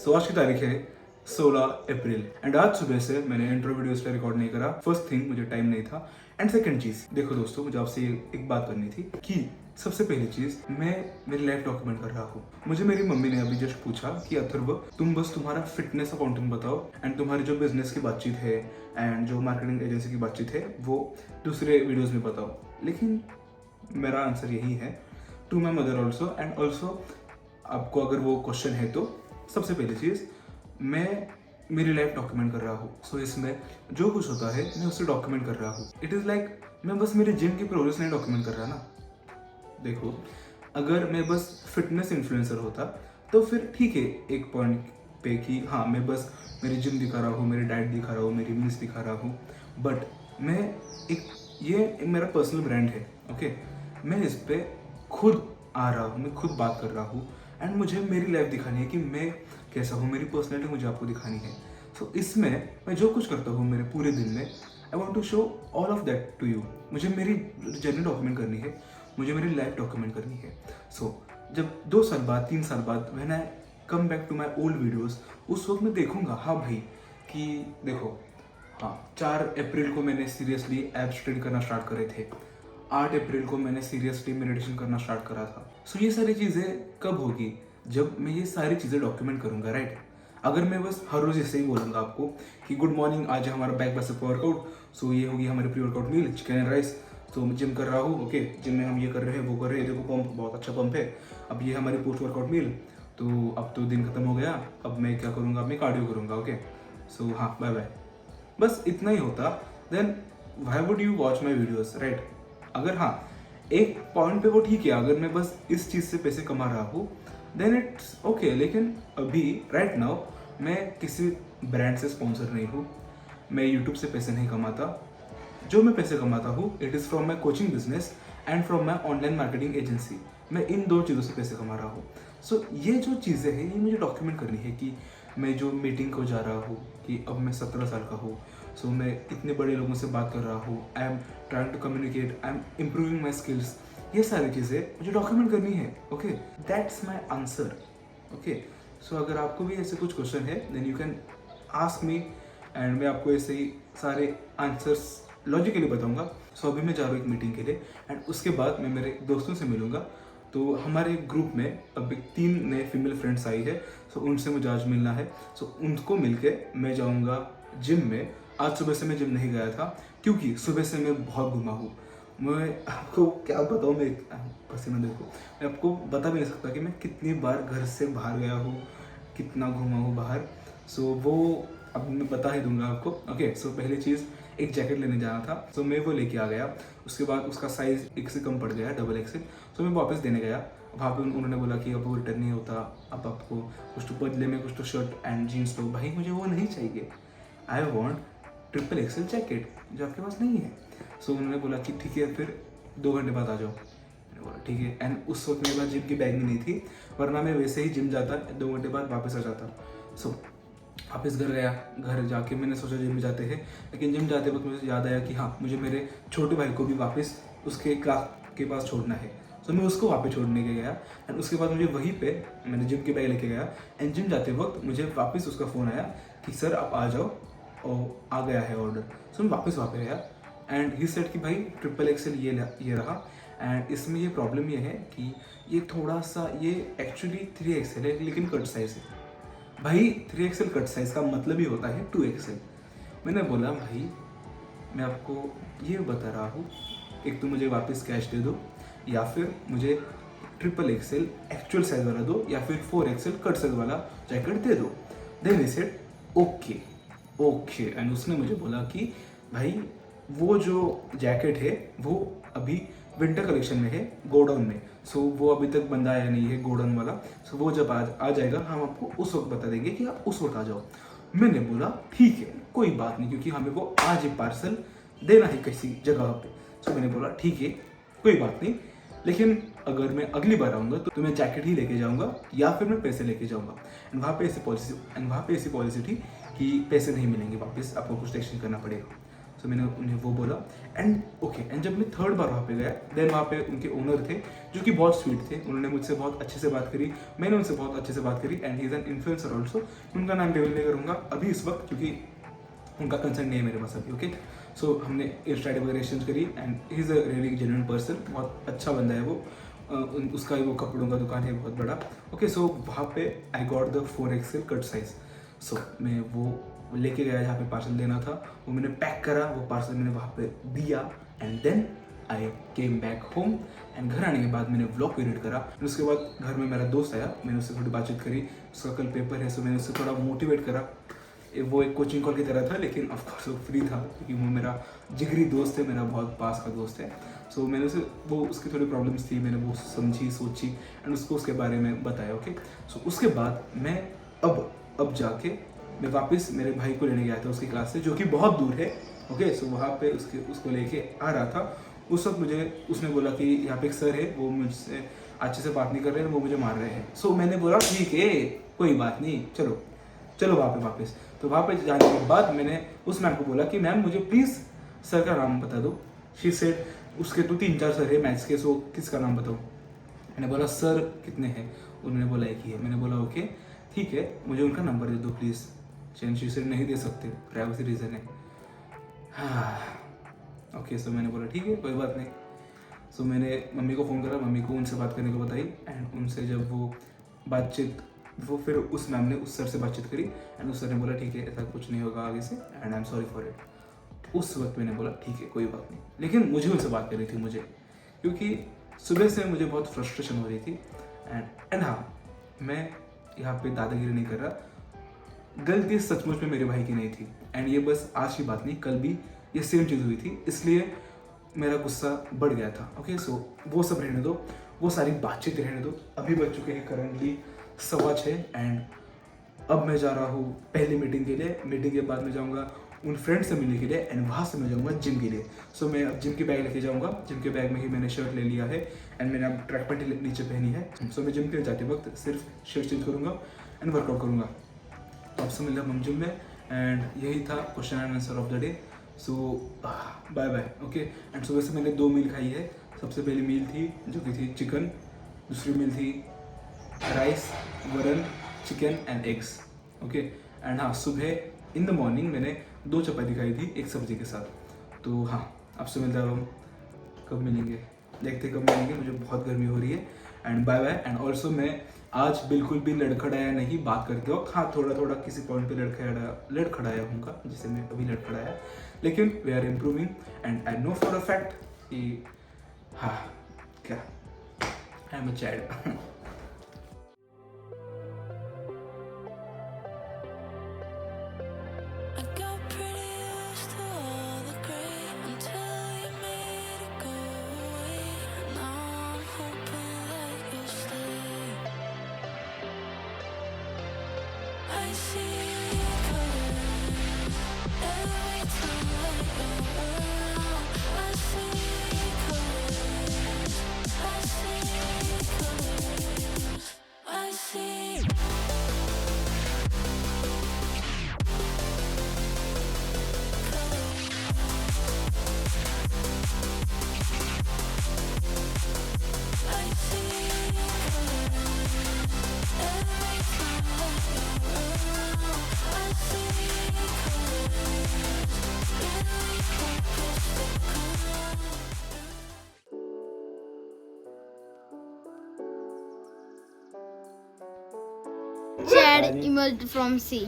सो आज की तारीख है 16 अप्रैल एंड आज सुबह से मैंने इंट्रो वीडियो इसलिए रिकॉर्ड नहीं करा। फर्स्ट थिंग, मुझे टाइम नहीं था एंड सेकंड चीज, देखो दोस्तों, मुझे आपसे एक बात करनी थी कि सबसे पहली चीज, मैं मेरी लाइफ डॉक्यूमेंट कर रहा हूँ। मुझे मेरी मम्मी ने अभी जस्ट पूछा कि अथर्व, तुम बस तुम्हारा फिटनेस अकाउंटिंग बताओ एंड तुम्हारी जो बिजनेस की बातचीत है एंड जो मार्केटिंग एजेंसी की बातचीत है वो दूसरे वीडियोज में बताओ। लेकिन मेरा आंसर यही है, to my mother also and also आपको अगर वो क्वेश्चन है तो सबसे पहली चीज़, मैं मेरी लाइफ डॉक्यूमेंट कर रहा हूँ। सो इसमें जो कुछ होता है मैं उसे डॉक्यूमेंट कर रहा हूँ। इट इज़ लाइक मैं बस मेरे जिम की प्रोग्रेस नहीं डॉक्यूमेंट कर रहा ना। देखो, अगर मैं बस फिटनेस इन्फ्लुएंसर होता तो फिर ठीक है एक पॉइंट पे कि हाँ मैं बस मेरी जिम दिखा रहा हूँ, मेरी डाइट दिखा रहा हूँ, मेरी मील्स दिखा रहा हूँ। बट मैं ये मेरा पर्सनल ब्रांड है, ओके। मैं इस पर खुद आ रहा हूँ, मैं खुद बात कर रहा हूँ एंड मुझे मेरी लाइफ दिखानी है कि मैं कैसा हूँ, मेरी पर्सनैलिटी मुझे आपको दिखानी है। सो इसमें मैं जो कुछ करता हूँ मेरे पूरे दिन में, I want to show all of that to you. मुझे मेरी जर्नी डॉक्यूमेंट करनी है, मुझे मेरी लाइफ डॉक्यूमेंट करनी है। सो जब 2 साल बाद 3 साल बाद when I come back to my old videos, उस वक्त मैं देखूंगा हाँ भाई कि देखो, हाँ 4 अप्रैल को मैंने सीरियसली एब्स ट्रेड करना स्टार्ट करे थे, 8 अप्रैल को मैंने सीरियसली मेडिटेशन करना स्टार्ट करा था। सो ये सारी चीज़ें कब होगी? जब मैं ये सारी चीज़ें डॉक्यूमेंट करूंगा, राइट। अगर मैं बस हर रोज़ ऐसे ही बोलूँगा आपको कि गुड मॉर्निंग, आज है हमारा बैक बाइसेप वर्कआउट, सो ये होगी हमारी pre workout meal, chicken and rice. तो मैं जिम कर रहा हूँ, ओके, जिम में हम ये कर रहे हैं, वो कर रहे हैं, देखो पंप बहुत अच्छा पंप है। अब ये हमारी पोस्ट वर्कआउट मील। तो अब तो दिन खत्म हो गया, अब मैं क्या करूँगा, अब मैं कार्डियो करूँगा, ओके। सो हाँ, बाय बाय। बस इतना ही होता, then why would you watch my videos, right. अगर हाँ एक पॉइंट पे वो ठीक है, अगर मैं बस इस चीज़ से पैसे कमा रहा हूँ देन इट्स ओके। लेकिन अभी राइट नाउ मैं किसी ब्रांड से स्पॉन्सर नहीं हूँ, मैं यूट्यूब से पैसे नहीं कमाता। जो मैं पैसे कमाता हूँ it is from my coaching business and from my online marketing agency. मैं इन 2 चीज़ों से पैसे कमा रहा हूँ। सो ये जो चीज़ें हैं ये मुझे डॉक्यूमेंट करनी है कि मैं जो मीटिंग को जा रहा हूँ कि अब मैं 17 साल का हूँ। सो मैं इतने बड़े लोगों से बात कर रहा हूँ, I am trying to communicate, I am improving my skills. ये सारी चीज़ें मुझे डॉक्यूमेंट करनी है, okay. That's my answer, okay. So अगर आपको भी ऐसे कुछ क्वेश्चन है then you can ask me and मैं आपको ऐसे ही सारे आंसर्स लॉजिकली बताऊंगा। सो अभी मैं जा रहा हूँ एक मीटिंग के लिए एंड उसके बाद मैं मेरे दोस्तों से मिलूंगा। तो हमारे ग्रुप में अब 3 नए फीमेल फ्रेंड्स आई है। सो उनसे मुझे आज मिलना है। सो उनको मिलके मैं जाऊंगा जिम में। आज सुबह से मैं जिम नहीं गया था क्योंकि सुबह से मैं बहुत घुमा हूँ। मैं आपको क्या बताऊँ, मैं पसीना देखो, मैं आपको बता भी नहीं सकता कि मैं कितनी बार घर से बाहर गया हूँ, कितना घूमा हूँ बाहर। सो वो अब मैं बता ही दूंगा आपको, ओके। सो पहली चीज़, एक जैकेट लेने जाना था, सो मैं वो लेके आ गया। उसके बाद उसका साइज़ एक से कम पड़ गया, डबल एक्सेल। सो मैं वापस देने गया। वहाँ पे उन्होंने बोला कि अब वो रिटर्न नहीं होता, अब आपको कुछ तो बदले में कुछ तो शर्ट एंड जीन्स लो। भाई मुझे वो नहीं चाहिए, I want triple XL jacket जो आपके पास नहीं है। सो उन्होंने बोला कि ठीक है फिर 2 घंटे बाद आ जाओ। मैंने बोला ठीक है। एंड उस वक्त मेरे पास जिम की बैग भी नहीं थी, वरना मैं वैसे ही जिम जाता, 2 घंटे बाद वापस आ जाता। सो वापस घर गया, घर जाके मैंने सोचा जिम जाते हैं, लेकिन जिम जाते वक्त मुझे याद आया कि हाँ मुझे मेरे छोटे भाई को भी वापस उसके क्लास के पास छोड़ना है। सो मैं उसको वापस छोड़ने के गया एंड उसके बाद मुझे वहीं पे मैंने जिम की बैग लेके गया एंड जिम जाते वक्त मुझे वापस उसका फ़ोन आया कि सर आप आ जाओ और आ गया है ऑर्डर। सो मैं वापस वहाँ पे गया एंड ही सेड कि भाई ट्रिपल एक्सेल ये रहा एंड इसमें ये प्रॉब्लम ये है कि ये थोड़ा सा, ये एक्चुअली 3 एक्सेल है लेकिन कट साइज है। भाई 3 एक्सेल कट साइज का मतलब ही होता है 2 एक्सेल। मैंने बोला भाई मैं आपको ये बता रहा हूँ, एक तो मुझे वापस कैश दे दो या फिर मुझे ट्रिपल एक्सेल एक्चुअल साइज वाला दो या फिर 4 एक्सेल कट साइज वाला जैकेट दे दो। Then he said okay okay and उसने मुझे बोला कि भाई वो जो जैकेट है वो अभी विंटर कलेक्शन में है गोडाउन में। सो वो अभी तक बंदा आया नहीं है गोडाउन वाला। सो वो जब आ जाएगा हम आपको उस वक्त बता देंगे कि आप उस वक्त आ जाओ। मैंने बोला ठीक है कोई बात नहीं, क्योंकि हमें वो आज ही पार्सल देना है किसी जगह पे। सो मैंने बोला ठीक है कोई बात नहीं, लेकिन अगर मैं अगली बार आऊँगा तो मैं जैकेट ही लेके जाऊँगा या फिर मैं पैसे लेके जाऊँगा। एंड वहाँ पे ऐसी पॉलिसी थी कि पैसे नहीं मिलेंगे वापस, आपको कुछ एक्सचेंज करना पड़ेगा। सो तो मैंने उन्हें वो बोला एंड ओके। एंड जब मैं थर्ड बार वहाँ पे गया, देन वहाँ पे उनके ओनर थे जो कि बहुत स्वीट थे, उन्होंने मुझसे बहुत अच्छे से बात करी, मैंने उनसे बहुत अच्छे से बात करी and he is an influencer also. उनका नाम रिवील नहीं करूँगा अभी इस वक्त क्योंकि उनका कंसर्न नहीं है मेरे पास अभी। ओके, सो हमने इंस्टा वगैरह एक्सचेंज करी and he is a really genuine person, बहुत अच्छा बंदा है वो। उसका वो कपड़ों का दुकान है बहुत बड़ा। ओके, सो वहाँ पे I got the 4XL cut size. So मैं वो लेके गया जहाँ पे पार्सल देना था, वो मैंने पैक करा, वो पार्सल मैंने वहाँ पे दिया and then I came back home. And घर आने के बाद मैंने व्लॉग एडिट करा। फिर उसके बाद घर में मेरा दोस्त आया, मैंने उससे थोड़ी बातचीत करी, उसका कल पेपर है, सो मैंने उससे थोड़ा मोटिवेट करा। वो एक कोचिंग कॉल की तरह था लेकिन ऑफकोर्स वो फ्री था क्योंकि वो मेरा जिगरी दोस्त है, मेरा बहुत पास का दोस्त है। सो मैंने उसे वो उसकी थोड़ी प्रॉब्लम्स थी, मैंने वो समझी सोची एंड उसको उसके बारे में बताया। ओके, सो उसके बाद मैं अब जाके मैं वापस मेरे भाई को लेने गया था उसकी क्लास से, जो कि बहुत दूर है। ओके, सो वहाँ पे उसको लेके आ रहा था। उस वक्त मुझे उसने बोला कि यहाँ पे एक सर है, वो मुझसे अच्छे से बात नहीं कर रहे हैं, वो मुझे मार रहे हैं। सो मैंने बोला ठीक है कोई बात नहीं, चलो वहाँ पे वापस। तो वहाँ पे जाने के बाद मैंने उस मैम को बोला कि मैम मुझे प्लीज़ सर का नाम बता दो। शी सेड उसके तो 3-4 सर है मैथ्स के, सो किसका नाम बताओ। मैंने बोला सर कितने हैं, उन्होंने बोला एक ही है। मैंने बोला ओके ठीक है, मुझे उनका नंबर दे दो प्लीज़। शी सेड नहीं दे सकते, प्राइवेसी रीज़न है। हाँ ओके, सो मैंने बोला ठीक है कोई बात नहीं। सो मैंने मम्मी को फ़ोन करा, मम्मी को उनसे बात करने को बताई एंड उनसे जब वो फिर उस मैम ने उस सर से बातचीत करी एंड उस सर ने बोला ठीक है ऐसा कुछ नहीं होगा आगे से and I am sorry for it. उस वक्त मैंने बोला ठीक है कोई बात नहीं, लेकिन मुझे उनसे बात करनी थी मुझे, क्योंकि सुबह से मुझे बहुत फ्रस्ट्रेशन हो रही थी एंड हाँ, मैं यहाँ पे दादागिरी नहीं कर रहा, गलती सचमुच में मेरे भाई की नहीं थी एंड ये बस आज की बात नहीं, कल भी ये सेम चीज़ हुई थी, इसलिए मेरा गुस्सा बढ़ गया था। ओके, सो वो सब रहने दो, वो सारी बातचीत रहने दो। अभी बज चुके हैं करंटली 6:15 एंड अब मैं जा रहा हूँ पहली मीटिंग के लिए। मीटिंग के बाद मैं जाऊँगा उन फ्रेंड से मिलने के लिए एंड वहाँ से मैं जाऊँगा जिम के लिए। सो मैं अब जिम की बैग लेके जाऊँगा, जिम के बैग में ही मैंने शर्ट ले लिया है एंड मैंने अब ट्रैक पैंट नीचे पहनी है। सो मैं जिम के लिए जाते वक्त सिर्फ शर्ट चेंज करूँगा एंड वर्कआउट करूँगा। तो आपसे मिल रहा हम जिम में एंड यही था question and answer of the day. So bye bye. Okay, and सुबह से मैंने 2 मील खाई है। सबसे पहली मील थी जो कि थी चिकन, दूसरी मील थी राइस, वरन, chicken and eggs. Okay, and हाँ सुबह इन द मॉर्निंग मैंने 2 चपाती खाई थी एक सब्जी के साथ। तो हाँ, आपसे मिलता हूँ, कब मिलेंगे देखते कब मिलेंगे, मुझे बहुत गर्मी हो रही है and bye bye. And also मैं आज बिल्कुल भी लड़खड़ाया नहीं बात करते वक्त, हाँ थोड़ा थोड़ा किसी पॉइंट पे लड़खड़ाया हूँगा जिसे मैं अभी लड़खड़ाया, लेकिन we are improving and I know for a fact कि हाँ क्या I am a child. I got pretty used to all the gray until you made it go away. Now I'm hoping that you'll stay. I see colors every time that you're around. I see colors. I see colors. I see. Chad emerged from sea.